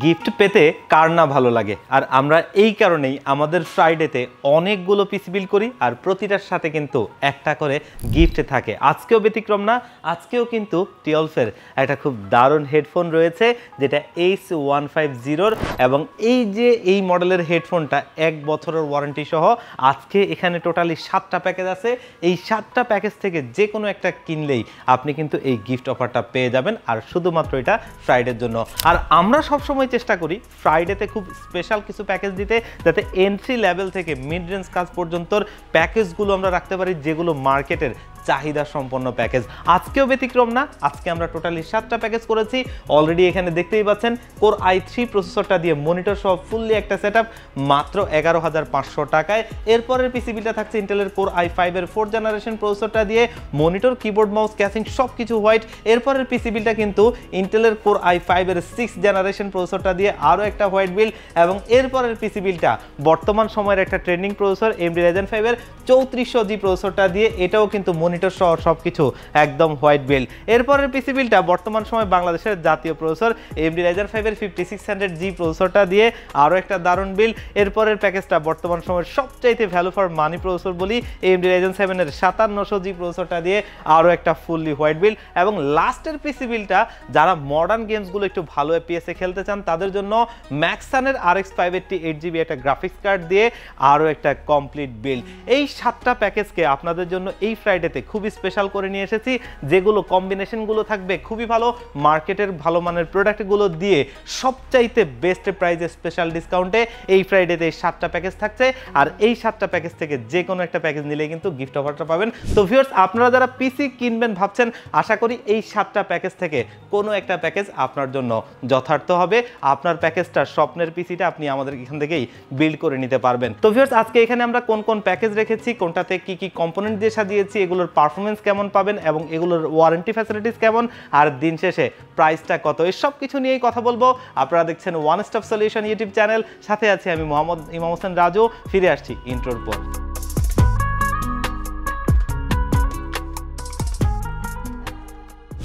Gift পেতে কার না ভালো লাগে। আর আমরা এই কারণেই আমাদের ফ্রাইডেতে অনেকগুলো পিসি বিল করি আর প্রতিটার সাথে কিন্তু একটা করে গিফট থাকে। আজকেও ব্যতিক্রম না, আজকেও কিন্তু টিওলফের একটা খুব দারুণ হেডফোন রয়েছে যেটা H150 এবং এই মডেলের হেডফোনটা 1 বছরের ওয়ারেন্টি সহ। আজকে এখানে টোটালি 7টা প্যাকেজ আছে। এই 7টা প্যাকেজ থেকে যে কোনো একটা কিনলেই আপনি কিন্তু এই গিফট অফারটা পেয়ে যাবেন, আর শুধুমাত্র এটা ফ্রাইডের জন্য। আর আমরা সবসময় চেষ্টা করি ফ্রাইডেতে খুব স্পেশাল কিছু প্যাকেজ দিতে, যাতে এন্ট্রি লেভেল থেকে মিড রেঞ্জ কাজ পর্যন্ত প্যাকেজগুলো আমরা রাখতে পারি, যেগুলো মার্কেটের চাহিদা সম্পন্ন প্যাকেজ। আজকেও ব্যতিক্রম না, আজকে আমরা টোটালি 7টা প্যাকেজ করেছি। অলরেডি এখানে দেখতেই পাচ্ছেন কোর i3 প্রসেসরটা দিয়ে মনিটর সহ ফুললি একটা সেটআপ মাত্র 11,500 টাকায়। এরপরের পিসি বিলটা থাকছে ইন্টেলের কোর i5 এর 4th জেনারেশন প্রসেসরটা দিয়ে মনিটর, কিবোর্ড, মাউস, ক্যাসিং সবকিছু হোয়াইট। এরপরের পিসি বিলটা কিন্তু ইন্টেলের কোর i5 এর 6th জেনারেশন প্রসেসরটা দিয়ে আরও একটা হোয়াইট বিল। এবং এরপরের পিসি বিলটা বর্তমান সময়ের একটা ট্রেন্ডিং প্রসেসর AMD Ryzen 5 এর 3400G প্রসেসরটা দিয়ে, এটাও কিন্তু মনিটর সহ সবকিছু একদম হোয়াইট বিল। এরপরের পিসি বিলটা বর্তমান সময় বাংলাদেশের জাতীয় প্রসেসর AMD Ryzen 5 এর 5600G প্রসেসরটা দিয়ে আরও একটা দারুণ বিল। এরপরের প্যাকেজটা বর্তমান সময়ের সবচাইতে ভ্যালু ফর মানি প্রসেসর বলি AMD Ryzen 7 এর 5700G প্রসেসরটা দিয়ে আরও একটা ফুললি হোয়াইট বিল। এবং লাস্টের পিসি বিলটা যারা মডার্ন গেমসগুলো একটু ভালো FPS এ খেলতে চান তাদের জন্য ম্যাক্সানের RX 580 8GB একটা গ্রাফিক্স কার্ড দিয়ে আরও একটা কমপ্লিট বিল। এই 7টা প্যাকেজকে আপনাদের জন্য এই ফ্রাইডেতে খুবই স্পেশাল করে নিয়ে এসেছি, যেগুলো কম্বিনেশনগুলো থাকবে খুবই ভালো, মার্কেটের ভালো মানের প্রোডাক্টগুলো দিয়ে সবচাইতে বেস্ট প্রাইসে স্পেশাল ডিসকাউন্টে এই ফ্রাইডেতে এই 7টা প্যাকেজ থাকছে। আর এই 7টা প্যাকেজ থেকে যে কোনো একটা প্যাকেজ নিলেই কিন্তু গিফট অফারটা পাবেন। তো ভিউয়ার্স, আপনারা যারা পিসি কিনবেন ভাবছেন, আশা করি এই 7টা প্যাকেজ থেকে কোনো একটা প্যাকেজ আপনার জন্য যথার্থ হবে। আপনার প্যাকেজটা, স্বপ্নের পিসিটা আপনি আমাদের এখান থেকেই বিল্ড করে নিতে পারবেন। তো ভিউয়ার্স, আজকে এখানে আমরা কোন কোন প্যাকেজ রেখেছি, কোনটাতে কি কি কম্পোনেন্ট দিয়ে সাজিয়েছি, এগুলোর পারফরমেন্স কেমন পাবেন এবং এগুলোর ওয়ারেন্টি ফ্যাসিলিটিস কেমন, আর দিন শেষে প্রাইসটা কত, এই সব কিছু নিয়েই কথা বলবো। আপনারা দেখছেন one stop solution YouTube channel, সাথে আছি আমি মোহাম্মদ ইমাম হোসেন রাজু। ফিরে আসছি ইন্ট্রোর পর।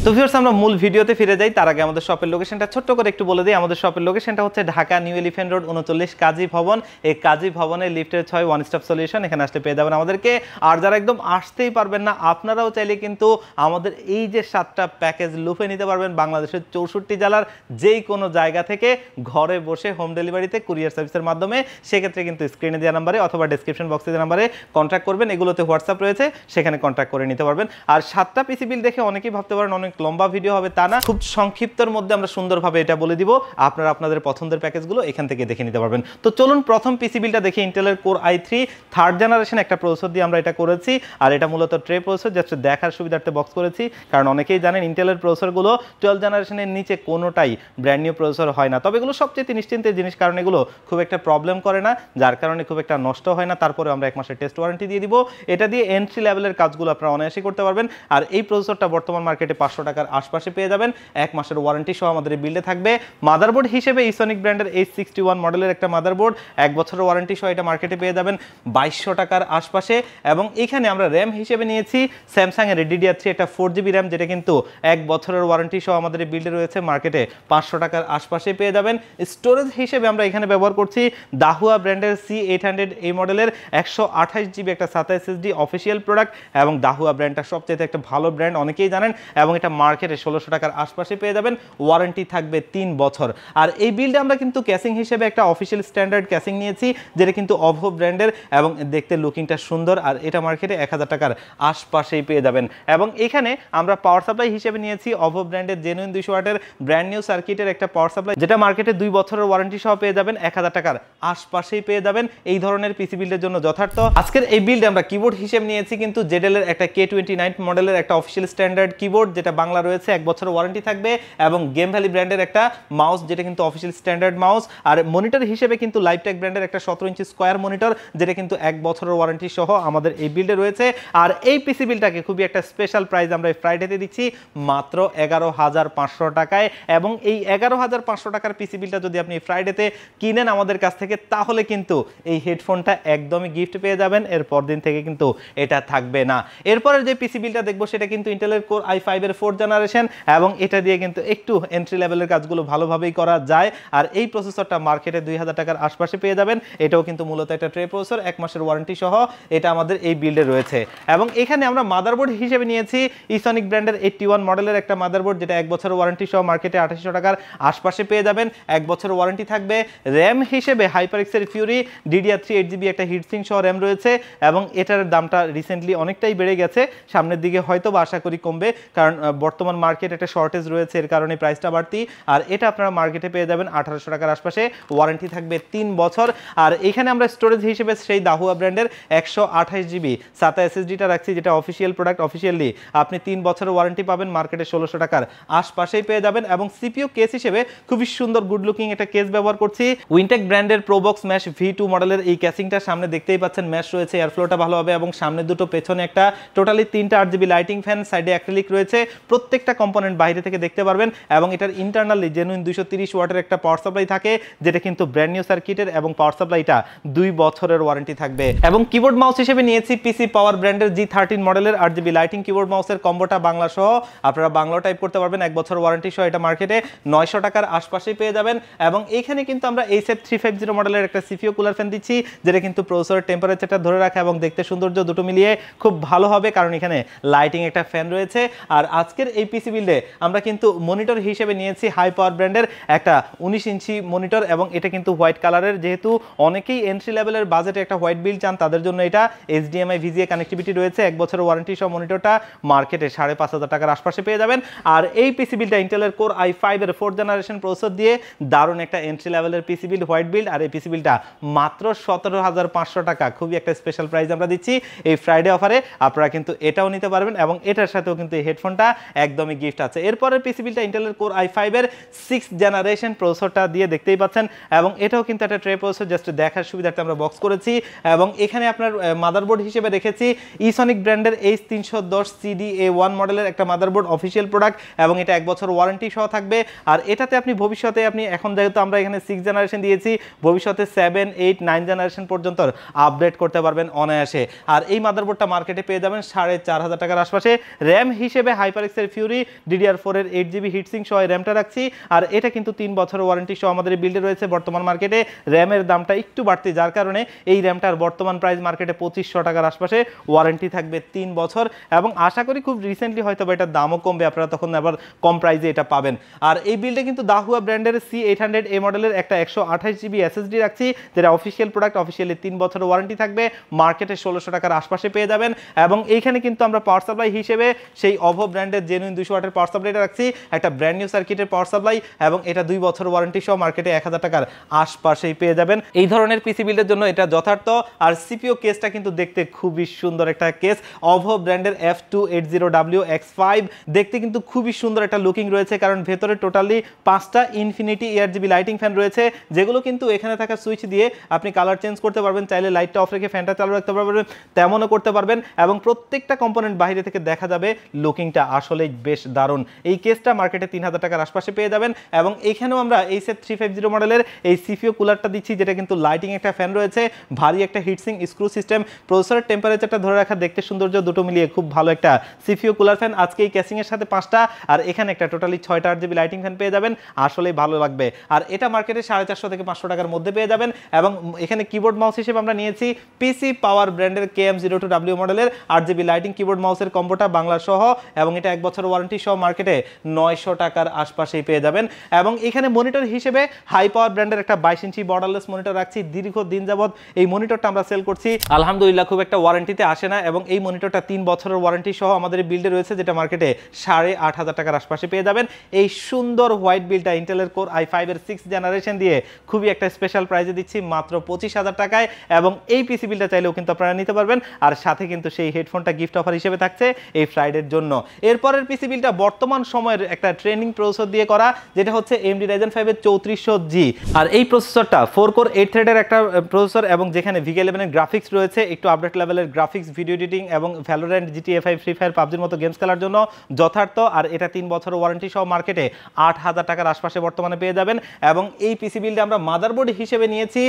তো ভিউয়ার্স, আমরা মূল ভিডিওতে ফিরে যাই। তার আগে আমাদের শপের লোকেশনটা ছোট্ট করে একটু বলে দিই। আমাদের শপের লোকেশনটা হচ্ছে ঢাকা নিউ এলিফ্যান্ট রোড 39 কাজী ভবন। এই কাজী ভবনের লিফটের 6 ওয়ান স্টপ সলিউশন, এখানে আসলে পেয়ে যাবেন আমাদেরকে। আর যারা একদম আসতেই পারবেন না, আপনারাও চাইলে কিন্তু আমাদের এই যে 7টা প্যাকেজ লুফে নিতে পারবেন বাংলাদেশের 64 জেলার যেই কোনো জায়গা থেকে, ঘরে বসে হোম ডেলিভারিতে কুরিয়ার সার্ভিসের মাধ্যমে। সেক্ষেত্রে কিন্তু স্ক্রিনে দেওয়া নাম্বারে অথবা ডেসক্রিপশন বক্সে দেওয়া নাম্বারে কন্ট্যাক্ট করবেন। এগুলোতে হোয়াটসঅ্যাপ রয়েছে, সেখানে কন্ট্যাক্ট করে নিতে পারবেন। আর 7টা পিসি বিল দেখে অনেকেই ভাবতে পারেন অনেক লম্বা ভিডিও হবে, তা না, খুব সংক্ষিপ্তর মধ্যে আমরা সুন্দরভাবে এটা বলে দিব। আপনারা আপনাদের পছন্দের প্যাকেজগুলো এখান থেকে দেখে নিতে পারবেন। তো চলুন প্রথম পিসি বিলটা দেখি। ইন্টেলের কোর i3 3rd জেনারেশন একটা প্রসেসর দিয়ে আমরা এটা করেছি। আর এটা মূলত ট্রে প্রসেসর, জাস্ট দেখার সুবিধার্থে বক্স করেছি, কারণ অনেকেই জানেন ইন্টেলের প্রসেসরগুলো 12 জেনারেশনের নিচে কোনোটাই ব্র্যান্ড নিউ প্রসেসর হয় না। তবে এগুলো সবচেয়ে নিশ্চিন্তের জিনিস, কারণ এগুলো খুব একটা প্রবলেম করে না, যার কারণে খুব একটা নষ্ট হয় না। তারপরে আমরা 1 মাসের টেস্ট ওয়ারেন্টি দিয়ে দিব। এটা দিয়ে এন্ট্রি লেভেলের কাজগুলো আপনারা অনায়াসই করতে পারবেন। আর এই প্রসেসরটা বর্তমান মার্কেটে 500 টাকার আশপাশে পেয়ে যাবেন। 1 মাসের ওয়ারেন্টি সহ আমাদের এই বিল্ডে থাকবে। মাদারবোর্ড হিসেবে ইসনিক ব্র্যান্ডের H61 মডেলের একটা মাদারবোর্ড, 1 বছরের ওয়ারেন্টি সহ এটা মার্কেটে পেয়ে যাবেন 2200 টাকার আশপাশে। এবং এখানে আমরা র্যাম হিসেবে নিয়েছি স্যামসাং এর DDR3 একটা 4GB র্যাম, যেটা কিন্তু 1 বছরের ওয়ারেন্টি সহ আমাদের এই বিল্ডে রয়েছে, মার্কেটে 500 টাকার আশপাশে পেয়ে যাবেন। স্টোরেজ হিসেবে আমরা এখানে ব্যবহার করছি দাহুয়া ব্র্যান্ডের C800 এই মডেলের 128GB একটা SATA SSD অফিসিয়াল প্রোডাক্ট। এবং দাহুয়া ব্র্যান্ডটা সবচেয়ে একটা ভালো ব্র্যান্ড, অনেকেই জানেন, এবং এটা মার্কেটে 1600 টাকার আশপাশে পেয়ে যাবেন। ওয়ারেন্টি থাকবে 3 বছর। আর এই বিল্ডে আমরা কিন্তু ক্যাসিং হিসেবে একটা অফিসিয়াল স্ট্যান্ডার্ড ক্যাসিং নিয়েছি, যেটা কিন্তু অভো ব্র্যান্ডের, এবং দেখতে লুকিংটা সুন্দর। আর এটা মার্কেটে 1000 টাকার আশপাশেই পেয়ে যাবেন। এবং এখানে আমরা পাওয়ার সাপ্লাই হিসেবে নিয়েছি অভো ব্র্যান্ডের জেনুইন 200 ওয়াটের ব্র্যান্ড নিউ সার্কিটের একটা পাওয়ার সাপ্লাই, যেটা মার্কেটে 2 বছরের ওয়ারেন্টি সহ পেয়ে যাবেন, 1000 টাকার আশপাশেই পেয়ে যাবেন। এই ধরনের পিসি বিল্ডের জন্য যথার্থ। আজকের এই বিল্ডে আমরা কিবোর্ড হিসেবে নিয়েছি কিন্তু জেডেল এর একটা K29 মডেলের একটা অফিসিয়াল স্ট্যান্ডার্ড কিবোর্ড, যেটা বাংলা রয়েছে, 1 বছরের ওয়ারেন্টি থাকবে। এবং গেম ভ্যালি ব্র্যান্ডের একটা মাউস, যেটা কিন্তু অফিসিয়াল স্ট্যান্ডার্ড মাউস। আর মনিটর হিসেবে কিন্তু লাইভটেক ব্র্যান্ডের একটা 17 ইঞ্চি স্কোয়ার মনিটর, যেটা কিন্তু 1 বছরের ওয়ারেন্টি সহ আমাদের এই বিল্ডে রয়েছে। আর এই পিসি বিলটাকে খুবই একটা স্পেশাল প্রাইস আমরা এই ফ্রাইডেতে দিচ্ছি মাত্র 11,500 টাকায়। এবং এই 11,500 টাকার পিসি বিলটা যদি আপনি ফ্রাইডেতে কিনেন আমাদের কাছ থেকে, তাহলে কিন্তু এই হেডফোনটা একদমই গিফট পেয়ে যাবেন। এরপর দিন থেকে কিন্তু এটা থাকবে না। এরপরের যে পিসি বিলটা দেখবো সেটা কিন্তু ইন্টেলের কোর i5 এর 4th 4th জেনারেশন এবং এটা দিয়ে কিন্তু একটু এন্ট্রি লেভেলের কাজগুলো ভালোভাবেই করা যায়। আর এই প্রসেসরটা মার্কেটে 2000 টাকার আশপাশে পেয়ে যাবেন। এটাও কিন্তু মূলত একটা ট্রে প্রসেসর, 1 মাসের ওয়ারেন্টি সহ এটা আমাদের এই বিল্ডে রয়েছে। এবং এখানে আমরা মাদারবোর্ড হিসেবে নিয়েছি ইসনিক ব্র্যান্ডের 81 মডেলের একটা মাদারবোর্ড, যেটা 1 বছরের ওয়ারেন্টি সহ মার্কেটে 2800 টাকার আশপাশে পেয়ে যাবেন। 1 বছরের ওয়ারেন্টি থাকবে। র্যাম হিসেবে হাইপারএক্সের ফিউরি DDR3 8GB একটা হিটসিং সহ র্যাম রয়েছে এবং এটার দামটা রিসেন্টলি অনেকটাই বেড়ে গেছে, সামনের দিকে হয়তো বা আশা করি কমবে, কারণ বর্তমান মার্কেট একটা শর্টেজ রয়েছে, এর কারণে প্রাইসটা বাড়তি। আর এটা আপনারা মার্কেটে পেয়ে যাবেন 1800 টাকার আশপাশে, ওয়ারেন্টি থাকবে 3 বছর। আর এখানে আমরা স্টোরেজ হিসেবে সেই দাহুয়া ব্র্যান্ডের 128GB SATA SSDটা রাখছি, যেটা অফিসিয়াল প্রোডাক্ট। অফিসিয়ালি আপনি 3 বছরের ওয়ারেন্টি পাবেন, মার্কেটে 1600 টাকার আশপাশেই পেয়ে যাবেন। এবং সিপিইউ কেস হিসেবে খুবই সুন্দর গুড লুকিং একটা কেস ব্যবহার করছি, উইনটেক ব্র্যান্ডের প্রোবক্স ম্যাশ V2 মডেলের। এই কেসিংটা সামনে দেখতেই পাচ্ছেন ম্যাশ রয়েছে, এয়ারফ্লোটা ভালো হবে এবং সামনে দুটো, পেছনে একটা, টোটালি 3টা RGB লাইটিং ফ্যান, সাইডে অ্যাক্রিলিক রয়েছে। প্রত্যেকটা কম্পোনেন্ট বাইরে থেকে দেখতে পারবেন এবং এটার ইন্টারনালি জেনুইন 230 ওয়াটের একটা পাওয়ার সাপ্লাই থাকে, যেটা কিন্তু ব্র্যান্ড নিউ সার্কিটের এবং পাওয়ার সাপ্লাইটা 2 বছরের ওয়ারেন্টি থাকবে। এবং কিবোর্ড মাউস হিসেবে নিয়েছি পিসি পাওয়ার ব্র্যান্ডের G13 মডেলের RGB লাইটিং কিবোর্ড মাউসের কম্বোটা বাংলা সহ। আপনারা বাংলা টাইপ করতে পারবেন, 1 বছর ওয়ারেন্টি সহ এটা মার্কেটে 900 টাকার আশপাশেই পেয়ে যাবেন। এবং এইখানে কিন্তু আমরা HF350 মডেলের একটা সিপিইউ কুলার ফ্যান দিচ্ছি, যেটা কিন্তু প্রসেসরের টেম্পারেচারটা ধরে রাখে এবং দেখতে সৌন্দর্য দুটো মিলিয়ে খুব ভালো হবে, কারণ এখানে লাইটিং একটা ফ্যান রয়েছে। আর আজকের এই পিসি বিল্ডে আমরা কিন্তু মনিটর হিসেবে নিয়েছি হাই পাওয়ার ব্র্যান্ডের একটা 19 ইঞ্চি মনিটর এবং এটা কিন্তু হোয়াইট কালারের, যেহেতু অনেকেই এন্ট্রি লেভেলের বাজেটে একটা হোয়াইট বিল্ড চান, তাদের জন্য এটা HDMI VGA কানেক্টিভিটি রয়েছে। 1 বছরের ওয়ারেন্টি সহ মনিটরটা মার্কেটে 5500 টাকার আশপাশে পেয়ে যাবেন। আর এই পিসি বিল্ডটা ইন্টেলের কোর i5 এর 4th জেনারেশন প্রসেসর দিয়ে দারুণ একটা এন্ট্রি লেভেলের পিসি বিল্ড, হোয়াইট বিল্ড। আর এই পিসি বিল্ডটা মাত্র 17500 টাকা, খুবই একটা স্পেশাল প্রাইস আমরা দিচ্ছি এই ফ্রাইডে অফারে। আপনারা কিন্তু এটাও নিতে পারবেন এবং এটার সাথেও কিন্তু এই হেডফোনটা একদমই গিফট আছে। এরপরের পিসি বিল্ডটা ইন্টেলের কোর i5 এর 6th জেনারেশন প্রসেসরটা দিয়ে দেখতেই পাচ্ছেন এবং এটাও কিন্তু একটা ট্রে প্রসেসর, জাস্ট দেখার সুবিধার্থে আমরা বক্স করেছি। এবং এখানে আপনার মাদারবোর্ড হিসেবে রেখেছি ইসনিক ব্র্যান্ডের H310 CDA1 মডেলের একটা মাদারবোর্ড, অফিসিয়াল প্রোডাক্ট এবং এটা 1 বছর ওয়ারেন্টি সহ থাকবে। আর এটাতে আপনি ভবিষ্যতে এখন যেহেতু আমরা এখানে 6 জেনারেশন দিয়েছি, ভবিষ্যতে 7, 8, 9 জেনারেশন পর্যন্ত আপডেট করতে পারবেন অনায়াসে। আর এই মাদারবোর্ডটা মার্কেটে পেয়ে যাবেন 4500 টাকার আশপাশে। র্যাম হিসেবে হাইপারএক্সের ফিউরি DDR4 এর 8GB হিটসিং সহ র্যামটা রাখছি। আর এটা কিন্তু 3 বছরের ওয়ারেন্টি সহ আমাদের বিল্ডে রয়েছে। বর্তমান মার্কেটে র্যামের দামটা একটু বাড়তি, যার কারণে এই র্যামটার বর্তমান প্রাইস মার্কেটে 2500 টাকার আশপাশে, ওয়ারেন্টি থাকবে 3 বছর এবং আশা করি খুব রিসেন্টলি হয়তো বা এটার দামও কমবে, আপনারা তখন আবার কম প্রাইসে এটা পাবেন। আর এই বিল্ডে কিন্তু দাহুয়া ব্র্যান্ডের C800A মডেলের একটা 128GB SSD রাখছি, যেটা অফিসিয়াল প্রোডাক্ট, অফিসিয়ালি 3 বছরের ওয়ারেন্টি থাকবে, মার্কেটে 1600 টাকার আশপাশে পেয়ে যাবেন। এবং এইখানে কিন্তু আমরা পাওয়ার সাপ্লাই হিসেবে সেই অভো ব্র্যান্ডের জেনুইন 200 ওয়াটের পাওয়ার সাপ্লাইটা রাখছি, একটা ব্র্যান্ড নিউ সার্কিটের পাওয়ার সাপ্লাই এবং এটা 2 বছর ওয়ারেন্টি সহ মার্কেটে 1000 টাকার আশপাশেই পেয়ে যাবেন। এই ধরনের পিসি বিল্ডের জন্য এটা যথার্থ। আর সিপিইউ কেসটা কিন্তু দেখতে খুবই সুন্দর একটা কেস, অভো ব্র্যান্ডের F280WX5, দেখতে কিন্তু খুবই সুন্দর একটা লুকিং রয়েছে, কারণ ভেতরে টোটালি 5টা ইনফিনিটি ARGB লাইটিং ফ্যান রয়েছে, যেগুলো কিন্তু এখানে থাকা সুইচ দিয়ে আপনি কালার চেঞ্জ করতে পারবেন, চাইলে লাইটটা অফ রেখে ফ্যানটা চালু রাখতে পারবেন, তেমনও করতে পারবেন। এবং প্রত্যেকটা কম্পোনেন্ট বাইরে থেকে দেখা যাবে, লুকিংটা আসলেই বেশ দারুণ। এই কেসটা মার্কেটে 3000 টাকার আশপাশে পেয়ে যাবেন। এবং এখানেও আমরা HF350 মডেলের এই সিপিইউ কুলারটা দিচ্ছি, যেটা কিন্তু লাইটিং একটা ফ্যান রয়েছে, ভারী একটা হিটসিং স্ক্রু সিস্টেম, প্রসেসরের টেম্পারেচারটা ধরে রাখা, দেখতে সৌন্দর্য দুটো মিলিয়ে খুব ভালো একটা সিপিইউ কুলার ফ্যান। আজকে এই কেসিং এর সাথে 5টা আর এখানে একটা টোটালি 6টা RGB লাইটিং ফ্যান পেয়ে যাবেন, আসলেই ভালো লাগবে। আর এটা মার্কেটে 450 থেকে 500 টাকার মধ্যে পেয়ে যাবেন। এবং এখানে কিবোর্ড মাউস হিসেবে আমরা নিয়েছি পিসি পাওয়ার ব্র্যান্ডের KM02W মডেলের RGB লাইটিং কিবোর্ড মাউসের কম্বোটা বাংলা সহ এবং এটা 1 বছর ওয়ারেন্টি সহ মার্কেটে 900 টাকার আশপাশেই পেয়ে যাবেন। এবং এখানে মনিটর হিসেবে হাই পাওয়ার ব্র্যান্ডের একটা 22 ইঞ্চি বর্ডারলেস মনিটর রাখছি, দীর্ঘদিন যাবত এই মনিটরটা আমরা সেল করছি, আলহামদুলিল্লাহ খুব একটা ওয়ারেন্টিতে আসে না। এবং এই মনিটরটা 3 বছরের ওয়ারেন্টি সহ আমাদের বিল্ডে রয়েছে, যেটা মার্কেটে 8500 টাকার আশপাশে পেয়ে যাবেন। এই সুন্দর হোয়াইট বিল্ডটা ইন্টেলের কোর i5 এর 6th জেনারেশন দিয়ে খুবই একটা স্পেশাল প্রাইসে দিচ্ছি মাত্র 25000 টাকায়। এবং এই পিসি বিলটা চাইলেও কিন্তু আপনারা নিতে পারবেন, আর সাথে কিন্তু সেই হেডফোনটা গিফট অফার হিসেবে থাকছে এই ফ্রাইডের জন্য। এরপরের পিসি বিলটা বর্তমান সময়ের একটা ট্রেনিং প্রসেসর দিয়ে করা, যেটা হচ্ছে AMD Ryzen 5 এর 3400G। আর এই প্রসেসরটা 4 কোর 8 থ্রেডের একটা প্রসেসর এবং যেখানে VK11 এর গ্রাফিক্স রয়েছে, একটু আপডেট লেভেলের গ্রাফিক্স, ভিডিও এডিটিং এবং ভ্যালোরেন্ট, GTA 5, ফ্রি ফায়ার, পাবজির মতো গেমস খেলার জন্য যথার্থ। আর এটা 3 বছর ওয়ারেন্টি সহ মার্কেটে 8000 টাকার আশপাশে বর্তমানে পেয়ে যাবেন। এবং এই পিসি বিলটা আমরা মাদারবোর্ড হিসেবে নিয়েছি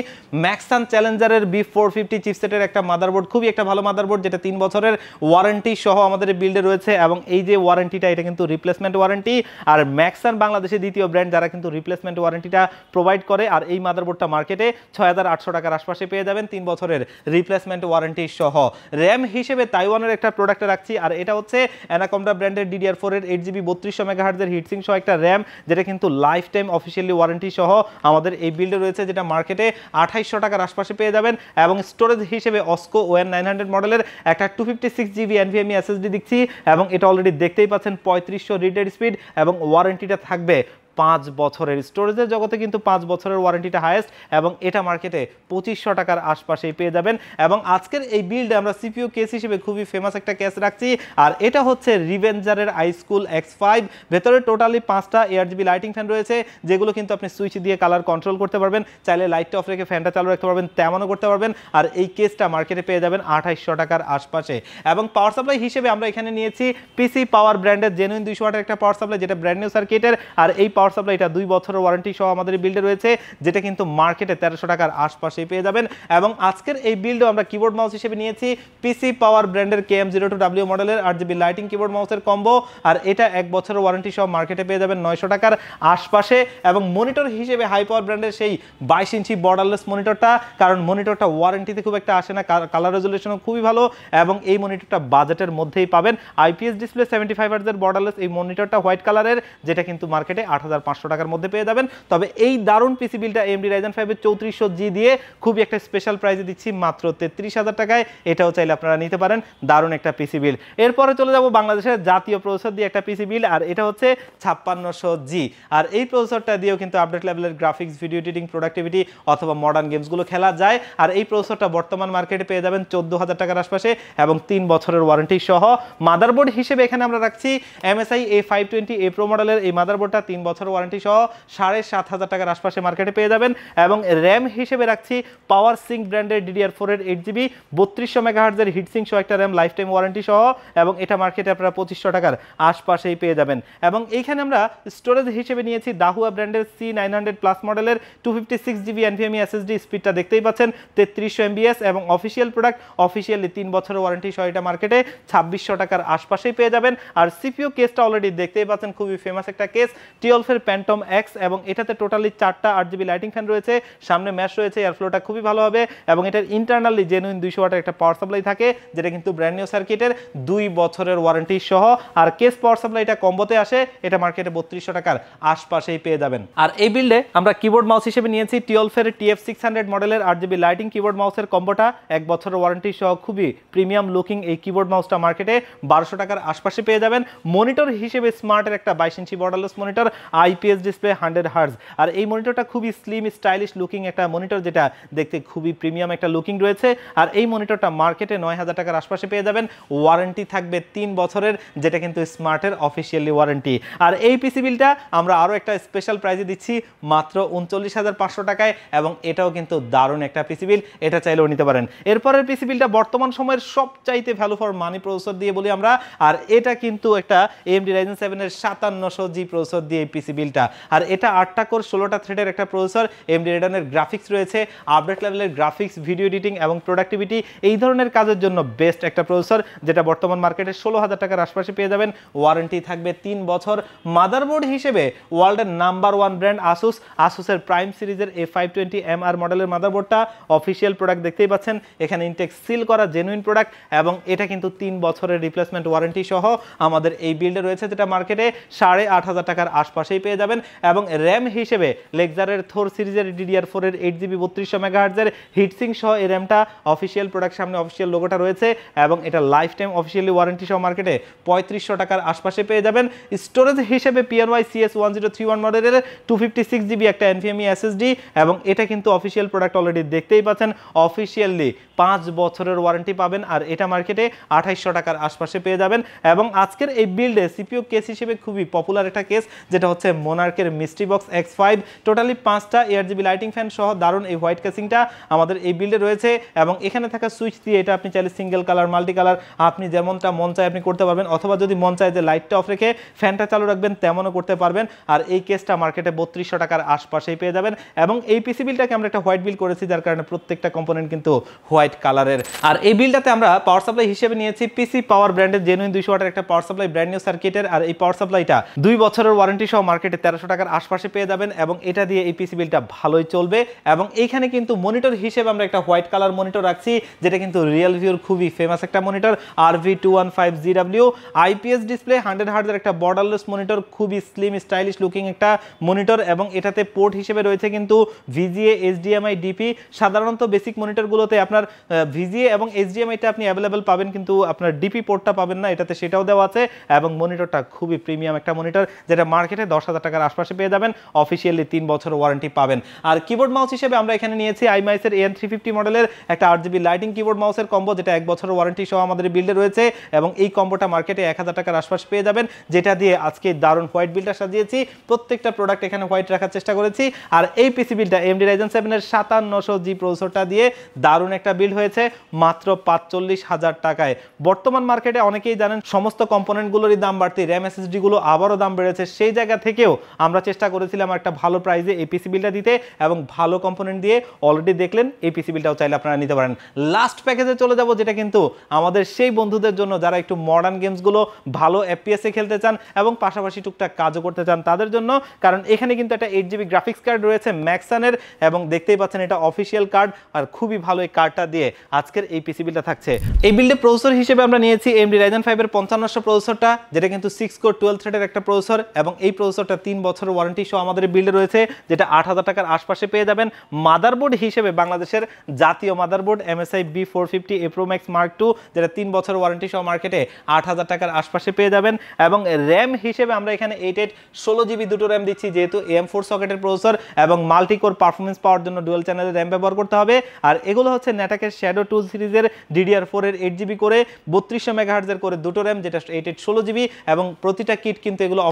ম্যাক্সান চ্যালেঞ্জারের B450 চিপসেটের একটা মাদারবোর্ড, খুবই একটা ভালো মাদারবোর্ড, যেটা 3 বছরের ওয়ারেন্টি সহ আমাদের বিল্ডে রয়েছে। এবং এই যে ওয়ারেন্টিটা এটা কিন্তু রিপ্লেসমেন্ট ওয়ারেন্টি, আর ম্যাক্সান বাংলাদেশে দ্বিতীয় ব্র্যান্ড যারা কিন্তু রিপ্লেসমেন্ট ওয়ারেন্টিটা প্রোভাইড করে। আর এই মাদারবোর্ডটা মার্কেটে 6800 টাকার আশপাশে পেয়ে যাবেন 3 বছরের রিপ্লেসমেন্ট ওয়ারেন্টি সহ। র্যাম হিসেবে তাইওয়ানের একটা প্রোডাক্ট রাখছি, আর এটা হচ্ছে অ্যানাকোন্ডা ব্র্যান্ডের DDR4 এর 8GB 3200 মেগাহার্টজের হিটসিং সহ একটা র্যাম, যেটা কিন্তু লাইফ টাইম অফিসিয়ালি ওয়ারেন্টি সহ আমাদের এই বিল্ডে রয়েছে, যেটা মার্কেটে 2800 টাকার আশপাশে পেয়ে যাবেন। এবং স্টোরেজ হিসেবে অস্কো ON 900 মডেলের একটা 256GB NVMe SSD দিচ্ছি, এবং এটা অলরেডি দেখতেই পাচ্ছেন 3500 রিডের স্পিড, এবং ওয়ারেন্টিটা থাকবে 5 বছরের। স্টোরেজের জগতে কিন্তু 5 বছরের ওয়ারেন্টিটা হাইয়েস্ট, এবং এটা মার্কেটে 2500 টাকার আশপাশেই পেয়ে যাবেন। এবং আজকের এই বিল্ডে আমরা সিপিইউ কেস হিসেবে খুবই ফেমাস একটা কেস রাখছি, আর এটা হচ্ছে রিভেঞ্জারের iSchool X5। ভেতরে টোটালি 5টা ARGB লাইটিং ফ্যান রয়েছে, যেগুলো কিন্তু আপনি সুইচ দিয়ে কালার কন্ট্রোল করতে পারবেন, চাইলে লাইটটা অফ রেখে ফ্যানটা চালু রাখতে পারবেন, তেমনও করতে পারবেন। আর এই কেসটা মার্কেটে পেয়ে যাবেন 2800 টাকার আশপাশে। এবং পাওয়ার সাপ্লাই হিসেবে আমরা এখানে নিয়েছি পিসি পাওয়ার ব্র্যান্ডের জেনুইন 200 ওয়াটের একটা পাওয়ার সাপ্লাই, যেটা ব্র্যান্ড নিউ সার্কিটের। আর এই পাওয়ার সাপ্লাই এটা 2 বছরের ওয়ারেন্টি সহ আমাদের বিল্ডে রয়েছে, যেটা কিন্তু মার্কেটে 1300 টাকার আশপাশে পেয়ে যাবেন। এবং আজকের এই বিল্ডে আমরা কিবোর্ড মাউস হিসেবে নিয়েছি পিসি পাওয়ার ব্র্যান্ডের KM02W মডেলের RGB লাইটিং কিবোর্ড মাউসের কম্বো, আর এটা 1 বছরের ওয়ারেন্টি সহ মার্কেটে পেয়ে যাবেন 900 টাকার আশপাশে। এবং মনিটর হিসেবে হাই পাওয়ার ব্র্যান্ডের সেই 22 ইঞ্চি বর্ডারলেস মনিটরটা, কারণ মনিটরটা ওয়ারেন্টিতে খুব একটা আসে না, কালার রেজুলেশনও খুবই ভালো, এবং এই মনিটরটা বাজেটের মধ্যেই পাবেন। IPS ডিসপ্লে 75 হার্টজের বর্ডারলেস এই মনিটরটা হোয়াইট কালারের, যেটা কিন্তু মার্কেটে 8500 টাকার মধ্যে পেয়ে যাবেন। তবে এই দারুণ পিসি বিলটা AMD Ryzen 5 এর 3400G দিয়ে খুবই একটা স্পেশাল প্রাইসে দিচ্ছি মাত্র 33000 টাকায়। এটাও চাইলে আপনারা নিতে পারেন, দারুণ একটা পিসি বিল। এরপরে চলে যাব বাংলাদেশের জাতীয় প্রসেসর দিয়ে একটা পিসি বিল, আর এটা হচ্ছে 5600G। আর এই প্রসেসরটা দিয়েও কিন্তু আপডেট লেভেলের গ্রাফিক্স, ভিডিও এডিটিং, প্রোডাক্টিভিটি অথবা মডার্ন গেমসগুলো খেলা যায়। আর এই প্রসেসরটা বর্তমান মার্কেটে পেয়ে যাবেন 14000 টাকার আশপাশে, এবং 3 বছরের ওয়ারেন্টি সহ। মাদারবোর্ড হিসেবে এখানে আমরা রাখছি MSI A520A Pro মডেলের এই মাদারবোর্ডটা 3 বছরের ওয়ারেন্টি সহ 7500 টাকার আশপাশে মার্কেটে পেয়ে যাবেন। এবং র্যাম হিসেবে রাখছি পাওয়ার সিঙ্ক ব্র্যান্ডের DDR4 এর 8GB 3200 মেগাহার্টজের হিটসিং সহ একটা র্যাম লাইফ টাইম ওয়ারেন্টি সহ, এবং এটা মার্কেটে আপনারা 2500 টাকার আশপাশেই পেয়ে যাবেন। এবং এইখানে আমরা স্টোরেজ হিসেবে নিয়েছি দাহুয়া ব্র্যান্ডের C900 প্লাস মডেলের 256GB NVMe SSD, স্পিডটা দেখতেই পাচ্ছেন 3300 MBS, এবং অফিসিয়াল প্রোডাক্ট, অফিসিয়ালি 3 বছরের ওয়ারেন্টি সহ এটা মার্কেটে 2600 টাকার আশপাশেই পেয়ে যাবেন। আর সিপিইউ কেসটা অলরেডি দেখতেই পাচ্ছেন, খুবই ফেমাস একটা কেস, টিওলফের প্যান্টম X, এবং এটাতে টোটালি 4টা RGB লাইটিং ফ্যান রয়েছে, সামনে ম্যাশ রয়েছে, এয়ারফ্লোটা খুবই ভালো হবে, এবং এটার ইন্টারনালি জেনুইন 200 ওয়াটের একটা পাওয়ার সাপ্লাই থাকে, যেটা কিন্তু ব্র্যান্ড নিউ সার্কিটের 2 বছরের ওয়ারেন্টি সহ। আর কেস পাওয়ার সাপ্লাই এটা কম্বোতে আসে, এটা মার্কেটে 3200 টাকার আশপাশেই পেয়ে যাবেন। আর এই বিল্ডে আমরা কিবোর্ড মাউস হিসেবে নিয়েছি টিওলফের TF600 মডেলের RGB লাইটিং কিবোর্ড মাউসের কম্বোটা, 1 বছরের ওয়ারেন্টি সহ খুবই প্রিমিয়াম লুকিং এই কিবোর্ড মাউসটা মার্কেটে 1200 টাকার আশপাশে পেয়ে যাবেন। মনিটর হিসেবে স্মার্টের একটা 22 inch borderless monitor, IPS display 100 hertz. আর এই মনিটরটা খুবই স্লিম স্টাইলিশ লুকিং একটা মনিটর, যেটা দেখতে খুবই প্রিমিয়াম একটা লুকিং রয়েছে। আর এই মনিটরটা মার্কেটে 9000 টাকার আশপাশে পেয়ে যাবেন, ওয়ারেন্টি থাকবে 3 বছরের, যেটা কিন্তু স্মার্টের অফিসিয়ালি ওয়ারেন্টি। আর এই পিসি বিলটা আমরা আরও একটা স্পেশাল প্রাইজে দিচ্ছি মাত্র 39500 টাকায়, এবং এটাও কিন্তু দারুণ একটা পিসি বিল, এটা চাইলেও নিতে পারেন। এরপরের পিসি বিলটা বর্তমান সময়ের সবচাইতে ভ্যালু ফর মানি প্রসেসর দিয়ে বলি আমরা, আর এটা কিন্তু একটা AMD Ryzen 7 এর 5700G প্রসেসর দিয়ে এই পিসি বিলটা। আর এটা 8টা কোর 16টা থ্রেডের একটা প্রসেসর, AMD Radeon গ্রাফিক্স রয়েছে, আপডেট লেভেলের গ্রাফিক্স, ভিডিও এডিটিং এবং প্রোডাক্টিভিটি এই ধরনের কাজের জন্য বেস্ট একটা প্রসেসর, যেটা বর্তমান মার্কেটে 16000 টাকার আশপাশে পেয়ে যাবেন, ওয়ারেন্টি থাকবে 3 বছর। মাদারবোর্ড হিসেবে ওয়ার্ল্ডের নাম্বার 1 ব্র্যান্ড আসুসের প্রাইম সিরিজের A520MR মডেলের মাদারবোর্ডটা অফিসিয়াল প্রোডাক্ট দেখতেই পাচ্ছেন, এখানে ইনটেক সিল করা জেনুইন প্রোডাক্ট, এবং এটা কিন্তু 3 বছরের রিপ্লেসমেন্ট ওয়ারেন্টি সহ আমাদের এই বিল্ডে রয়েছে, যেটা মার্কেটে 8500 টাকার আশপাশেই পেয়ে যাবেন। এবং র্যাম হিসেবে লেক্সারের থোর সিরিজের DDR4 এর 8GB 3200 মেগাহার্টজের হিটসিং সহ এই র্যামটা অফিসিয়াল প্রোডাক্ট, সামনে অফিসিয়াল লোগোটা রয়েছে, এবং এটা লাইফ টাইম অফিসিয়ালি ওয়ারেন্টি সহ মার্কেটে 3500 টাকার আশপাশে পেয়ে যাবেন। স্টোরেজ হিসেবে PNY CS1031 মডেলের 256GB একটা NVMe SSD, এবং এটা কিন্তু অফিসিয়াল প্রোডাক্ট অলরেডি দেখতেই পাচ্ছেন, অফিসিয়ালি 5 বছরের ওয়ারেন্টি পাবেন, আর এটা মার্কেটে 2800 টাকার আশপাশে পেয়ে যাবেন। এবং আজকের এই বিল্ডে সিপিইউ কেস হিসেবে খুবই পপুলার একটা কেস, যেটা হচ্ছে মোনার্কের মিস্ট্রি বক্স X5 টোটালি 5টা 8GB লাইটিং ফ্যান সহ দারুণ এই হোয়াইট কেসিংটা আমাদের এই বিল্ডে রয়েছে এবং এখানে থাকা সুইচ দিয়ে এটা আপনি চাইলে সিঙ্গেল কালার মাল্টি কালার আপনি যেমনটা মন চায় আপনি করতে পারবেন, অথবা যদি মন চায় যে লাইটটা অফ রেখে ফ্যানটা চালু রাখবেন তেমনও করতে পারবেন। আর এই কেসটা মার্কেটে 3200 টাকার আশপাশেই পেয়ে যাবেন এবং এই পিসি বিলটাকে আমরা একটা হোয়াইট বিল করেছি, যার কারণে প্রত্যেকটা কম্পোনেন্ট কিন্তু হোয়াইট কালারের। আর এই বিলটাতে আমরা পাওয়ার সাপ্লাই হিসেবে নিয়েছি পিসি পাওয়ার ব্র্যান্ডের জেনুইন 200 ওয়াটের একটা পাওয়ার সাপ্লাই, ব্র্যান্ড নিউ সার্কিটের। আর এই পাওয়ার সাপ্লাইটা 2 বছরের ওয়ারেন্টি সহ মার্কেটে 1300 টাকার আশপাশে পেয়ে যাবেন এবং এটা দিয়ে এই পিসি বিলটা ভালোই চলবে। এবং এইখানে কিন্তু মনিটর হিসেবে আমরা একটা হোয়াইট কালার মনিটর রাখছি, যেটা কিন্তু রিয়েল ভিউর খুবই ফেমাস একটা মনিটর, RV215GW IPS ডিসপ্লে 100 হার্টজের একটা বর্ডারলেস মনিটর, খুবই স্লিম স্টাইলিশ লুকিং একটা মনিটর। এবং এটাতে পোর্ট হিসেবে রয়েছে কিন্তু VGA HDMI DP। সাধারণত বেসিক মনিটরগুলোতে আপনার VGA এবং HDMI-টা আপনি অ্যাভেলেবেল পাবেন, কিন্তু আপনার DP পোর্টটা পাবেন না, এটাতে সেটাও দেওয়া আছে। এবং মনিটরটা খুবই প্রিমিয়াম একটা মনিটর, যেটা মার্কেটে 10,000 টাকার আশপাশে পেয়ে যাবেন, অফিসিয়ালি 3 বছর ওয়ারেন্টি পাবেন। আর কিবোর্ড মাউস হিসেবে আমরা এখানে নিয়েছি iMice-এর AN350 মডেলের একটা 8GB লাইটিং কিবোর্ড মাউসের কম্বো, যেটা 1 বছরের ওয়ারেন্টি সহ আমাদের বিল্ডে রয়েছে এবং এই কম্বোটা মার্কেটে 1000 টাকার আশপাশ পেয়ে যাবেন, যেটা দিয়ে আজকে দারুণ হোয়াইট বিলটা সাজিয়েছি। প্রত্যেকটা প্রোডাক্ট এখানে হোয়াইট রাখার চেষ্টা করেছি। আর এই পিসি বিলটা AMD Ryzen 7-এর 5700G প্রসেসরটা দিয়ে দারুণ একটা বিল্ড হয়েছে মাত্র 45,000 টাকায়। বর্তমান মার্কেটে অনেকেই জানেন সমস্ত কম্পোনেন্টগুলোরই দাম বাড়তি, র্যাম SSD গুলো আবারও দাম বেড়েছে, সেই জায়গা থেকেও আমরা চেষ্টা করেছিলাম একটা ভালো প্রাইসে এই পিসি বিলটা দিতে এবং ভালো কম্পোনেন্ট দিয়ে। অলরেডি দেখলেন এই পিসি বিলটাও চাইলে আপনারা নিতে পারেন। লাস্ট প্যাকেজে চলে যাব, যেটা কিন্তু আমাদের সেই বন্ধুদের জন্য যারা একটু মডার্ন গেমসগুলো ভালো FPS এ খেলতে চান এবং পাশাপাশি টুকটাক কাজও করতে চান তাদের জন্য, কারণ এখানে কিন্তু একটা 8GB গ্রাফিক্স কার্ড রয়েছে ম্যাক্সানের এবং দেখতেই পাচ্ছেন এটা অফিসিয়াল কার্ড আর খুবই ভালো এই কার্ডটা দিয়ে আজকের এই পিসি বিলটা থাকছে। এই বিল্ডে প্রসেসর হিসেবে আমরা নিয়েছি AMD Ryzen 5-এর 5500 প্রসেসরটা, যেটা কিন্তু 6 কোর 12 থ্রেডের একটা প্রসেসর এবং এই প্রসেসরটা 3 বছরের ওয়ারেন্টি সহ আমাদের বিল্ডে রয়েছে, যেটা 8000 টাকার আশপাশে পেয়ে যাবেন। মাদারবোর্ড হিসেবে বাংলাদেশের জাতীয় motherboard MSI B450 A Pro Max Mark II, যেটা 3 বছরের ওয়ারেন্টি সহ মার্কেটে 8000 টাকার আশপাশে পেয়ে যাবেন। এবং র্যাম হিসেবে আমরা এখানে 88 16GB দুটো র্যাম দিচ্ছি, যেহেতু AM4 সকেটের প্রসেসর এবং মাল্টি কোর পারফরমেন্স পাওয়ার জন্য ডুয়াল চ্যানেলের র্যাম ব্যবহার করতে হবে। আর এগুলো হচ্ছে ন্যাটাকের শ্যাডো 2 সিরিজের DDR4 এর 8GB করে 3200 মেগাহার্টজের করে দুটো র্যাম, যেটা 88 16GB এবং প্রতিটা কিট কিন্তু এগুলো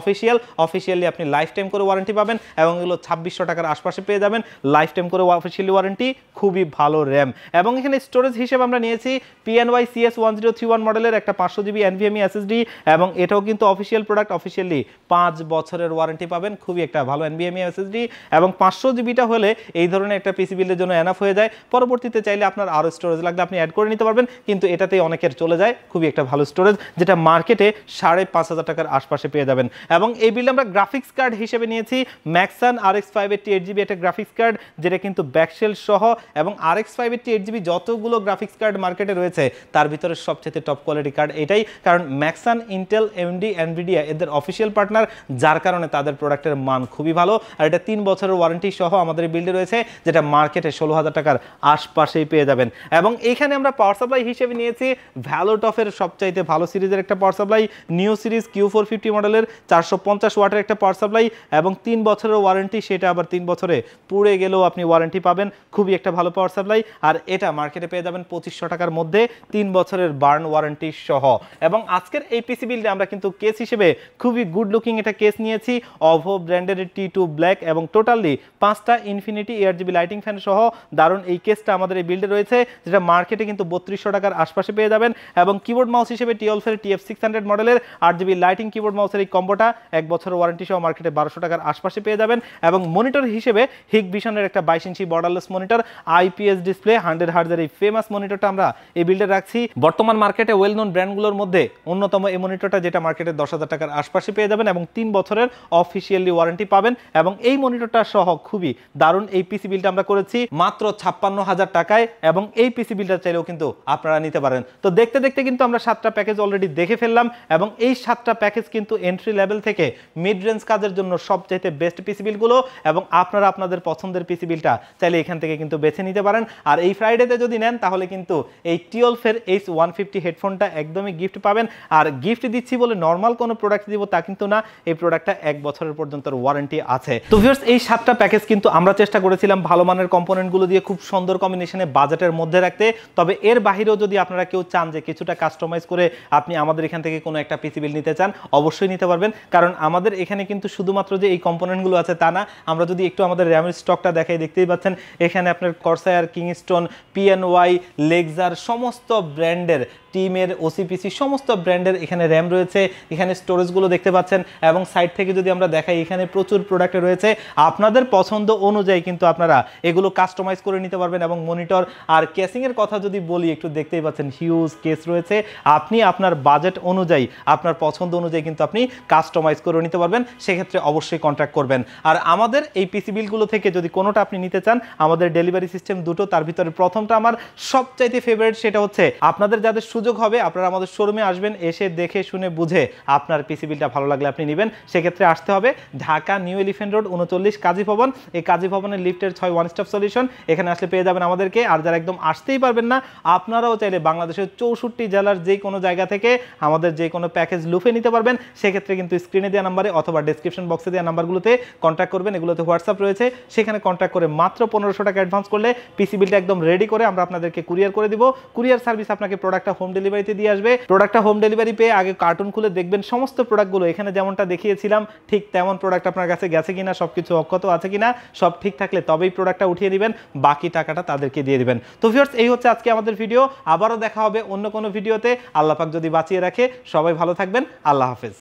অফিসিয়ালি আপনি লাইফ টাইম করে ওয়ারেন্টি পাবেন এবং এগুলো 2600 টাকার আশপাশে পেয়ে যাবেন লাইফ টাইম করে অফিসিয়ালি ওয়ারেন্টি, খুবই ভালো র্যাম। এবং এখানে স্টোরেজ হিসেবে আমরা নিয়েছি PNY CS1031 মডেলের একটা 500GB NVMe SSD এবং এটাও কিন্তু অফিসিয়াল প্রোডাক্ট, অফিসিয়ালি 5 বছরের ওয়ারেন্টি পাবেন, খুবই একটা ভালো NVMe SSD এবং 500GBটা হলে এই ধরনের একটা পিসি বিল্ডের জন্য এনাফ হয়ে যায়। পরবর্তীতে চাইলে আপনার আরও স্টোরেজ লাগলে আপনি অ্যাড করে নিতে পারবেন, কিন্তু এটাতেই অনেকের চলে যায়, খুবই একটা ভালো স্টোরেজ, যেটা মার্কেটে 5500 টাকার আশপাশে পেয়ে যাবেন। এবং এই বিল্ডে আমরা গ্রাফিক্স কার্ড হিসেবে নিয়েছি ম্যাক্সান RX 580 8GB একটা গ্রাফিক্স কার্ড, যেটা কিন্তু ব্যাকশেল সহ এবং RX 580 8GB যতগুলো গ্রাফিক্স কার্ড মার্কেটে রয়েছে তার ভিতরে সবচেয়ে টপ কোয়ালিটি কার্ড এটাই, কারণ ম্যাক্সান, ইন্টেল, AMD, NVIDIA এদের অফিসিয়াল পার্টনার, যার কারণে তাদের প্রোডাক্টের মান খুবই ভালো। আর এটা 3 বছরের ওয়ারেন্টি সহ আমাদের বিল্ডে রয়েছে, যেটা মার্কেটে 16,000 টাকার আশপাশেই পেয়ে যাবেন। এবং এইখানে আমরা পাওয়ার সাপ্লাই হিসেবে নিয়েছি ভ্যালোটফের সবচাইতে ভালো সিরিজের একটা power supply, new series Q450 মডেলের 450 ওয়াটের একটা পাওয়ার সাপ্লাই এবং 3 বছরের ওয়ারেন্টি, সেটা আবার 3 বছরে পুড়ে গেলেও আপনি ওয়ারেন্টি পাবেন, খুবই একটা ভালো পাওয়ার সাপ্লাই। আর এটা মার্কেটে পেয়ে যাবেন 2500 টাকার মধ্যে 3 বছরের বার্ন ওয়ারেন্টি সহ। এবং আজকের এই পিসি বিল্ডে আমরা কিন্তু কেস হিসেবে খুবই গুড লুকিং একটা কেস নিয়েছি, অভো ব্র্যান্ডের T2 ব্ল্যাক এবং টোটালি 5টা ইনফিনিটি 8GB লাইটিং ফ্যান সহ দারুণ এই কেসটা আমাদের এই বিল্ডে রয়েছে, যেটা মার্কেটে কিন্তু 3200 টাকার আশপাশে পেয়ে যাবেন। এবং কিবোর্ড মাউস হিসেবে টিওলফের TF600 মডেলের 8GB লাইটিং কিবোর্ড মাউসের এই কম্বোটা 1 বছরের ওয়ারেন্টি সহ মার্কেটে 1200 টাকার আশপাশে পেয়ে যাবেন। এবং মনিটর হিসেবে হিগভিশনের একটা 22 inch borderless monitor, IPS display 100 হার্টজের এই ফেমাস মনিটরটা আমরা এই বিল্ডে রাখছি। বর্তমান মার্কেটে ওয়েল নোন ব্র্যান্ডগুলোর মধ্যে অন্যতম এই মনিটরটা, যেটা মার্কেটে 10,000 টাকার আশপাশে পেয়ে যাবেন এবং 3 বছরের অফিসিয়ালি ওয়ারেন্টি পাবেন। এবং এই মনিটরটা সহ খুবই দারুণ এই পিসি বিলটা আমরা করেছি মাত্র 56,000 টাকায় এবং এই পিসি বিলটা চাইলেও কিন্তু আপনারা নিতে পারেন। তো দেখতে দেখতে কিন্তু আমরা 7টা প্যাকেজ অলরেডি দেখে ফেললাম এবং এই 7টা প্যাকেজ কিন্তু এন্ট্রি লেভেল থেকে মিড রেঞ্জ কাজের জন্য সবচাইতে বেস্ট পিসি বিলগুলো এবং আপনারা আপনাদের পছন্দের পিসি বিলটা চাইলে এখান থেকে কিন্তু বেছে নিতে পারেন। আর এই ফ্রাইডেতে যদি নেন তাহলে কিন্তু এই টিওলফের H150 হেডফোনটা একদমই গিফট পাবেন। আর গিফট দিচ্ছি বলে নর্মাল কোনো প্রোডাক্ট দিব তা কিন্তু না, এই প্রোডাক্টটা 1 বছরের পর্যন্ত ওয়ারেন্টি আছে। তো ভিউয়ার্স, এই 7টা প্যাকেজ কিন্তু আমরা চেষ্টা করেছিলাম ভালো মানের কম্পোনেন্টগুলো দিয়ে খুব সুন্দর কম্বিনেশনে বাজেটের মধ্যে রাখতে। তবে এর বাহিরেও যদি আপনারা কেউ চান যে কিছুটা কাস্টমাইজ করে আপনি আমাদের এখান থেকে কোনো একটা পিসি বিল নিতে চান, অবশ্যই নিতে পারবেন, কারণ আমাদের এখানে কিন্তু শুধুমাত্র যে এই কম্পোনেন্টগুলো আছে তা না, আমরা যদি একটু আমাদের র্যামের স্টকটা দেখাই, দেখতেই পাচ্ছেন এখানে আপনার কর্সায়ার, কিংস্টোন, পিএনওয়াই, লেক্সার সমস্ত ব্র্যান্ডের, টিমের, ওসিপিসি সমস্ত ব্র্যান্ডের এখানে র্যাম রয়েছে। এখানে স্টোরেজগুলো দেখতে পাচ্ছেন এবং সাইড থেকে যদি আমরা দেখাই এখানে প্রচুর প্রোডাক্ট রয়েছে। আপনাদের পছন্দ অনুযায়ী কিন্তু আপনারা এগুলো কাস্টমাইজ করে নিতে পারবেন। এবং মনিটর আর কেসিংয়ের কথা যদি বলি, একটু দেখতেই পাচ্ছেন হিউজ কেস রয়েছে। আপনি আপনার বাজেট অনুযায়ী, আপনার পছন্দ অনুযায়ী কিন্তু আপনি কাস্টমাইজ করে নিতে পারবেন। সেক্ষেত্রে অবশ্যই কন্ট্যাক্ট করবেন। আর আমাদের এই পিসি বিলগুলো থেকে যদি কোনোটা আপনি নিতে চান, আমাদের ডেলিভারি সিস্টেম দুটো, তার ভিতরে প্রথমটা আমার সবচাইতে ফেভারিট, সেটা হচ্ছে আপনাদের যাদের সুযোগ হবে আপনারা আমাদের শোরুমে আসবেন, এসে দেখে শুনে বুঝে আপনার পিসি বিলটা ভালো লাগলে আপনি নেবেন। সেক্ষেত্রে আসতে হবে ঢাকা নিউ এলিফ্যান্ট রোড 39 কাজী ভবন। এই কাজী ভবনের লিফটের 6 ওয়ান স্টপ সলিউশন, এখানে আসলে পেয়ে যাবেন আমাদেরকে। আর যারা একদম আসতেই পারবেন না, আপনারাও চাইলে বাংলাদেশের 64 জেলার যে কোনো জায়গা থেকে আমাদের যে কোনো প্যাকেজ লুফে নিতে পারবেন। সেক্ষেত্রে কিন্তু স্ক্রিনে দেওয়া নাম্বারে অথবা ডেসক্রিপশন বক্সে দেওয়া নাম্বারগুলোতে কন্ট্যাক্ট করবেন। এগুলোতে হোয়াটসঅ্যাপ রয়েছে, সেখানে কন্ট্যাক্ট করে মাত্র 1500 টাকা অ্যাডভান্স করলে পিসি বিলটা একদম রেডি করে আমরা আপনাদেরকে কুরিয়ার করে দিব। কুরিয়ার সার্ভিস আপনাকে প্রোডাক্টটা হোম ডেলিভারিতে দিয়ে আসবে। প্রোডাক্টটা হোম ডেলিভারি পেয়ে আগে কার্টুন খুলে দেখবেন সমস্ত প্রোডাক্টগুলো এখানে যেমনটা দেখিয়েছিলাম ঠিক তেমন প্রোডাক্ট আপনার কাছে গেছে কিনা, সবকিছু অক্ষত আছে কিনা, সব ঠিক থাকলে তবেই প্রোডাক্টটা উঠিয়ে দিবেন, বাকি টাকাটা তাদেরকে দিয়ে দিবেন। তো ভিউয়ার্স, এই হচ্ছে আজকে আমাদের ভিডিও। আবারও দেখা হবে অন্য কোনো ভিডিওতে, আল্লাহ পাক যদি বাঁচিয়ে রাখে। সবাই ভালো থাকবেন, আল্লাহ হাফেজ।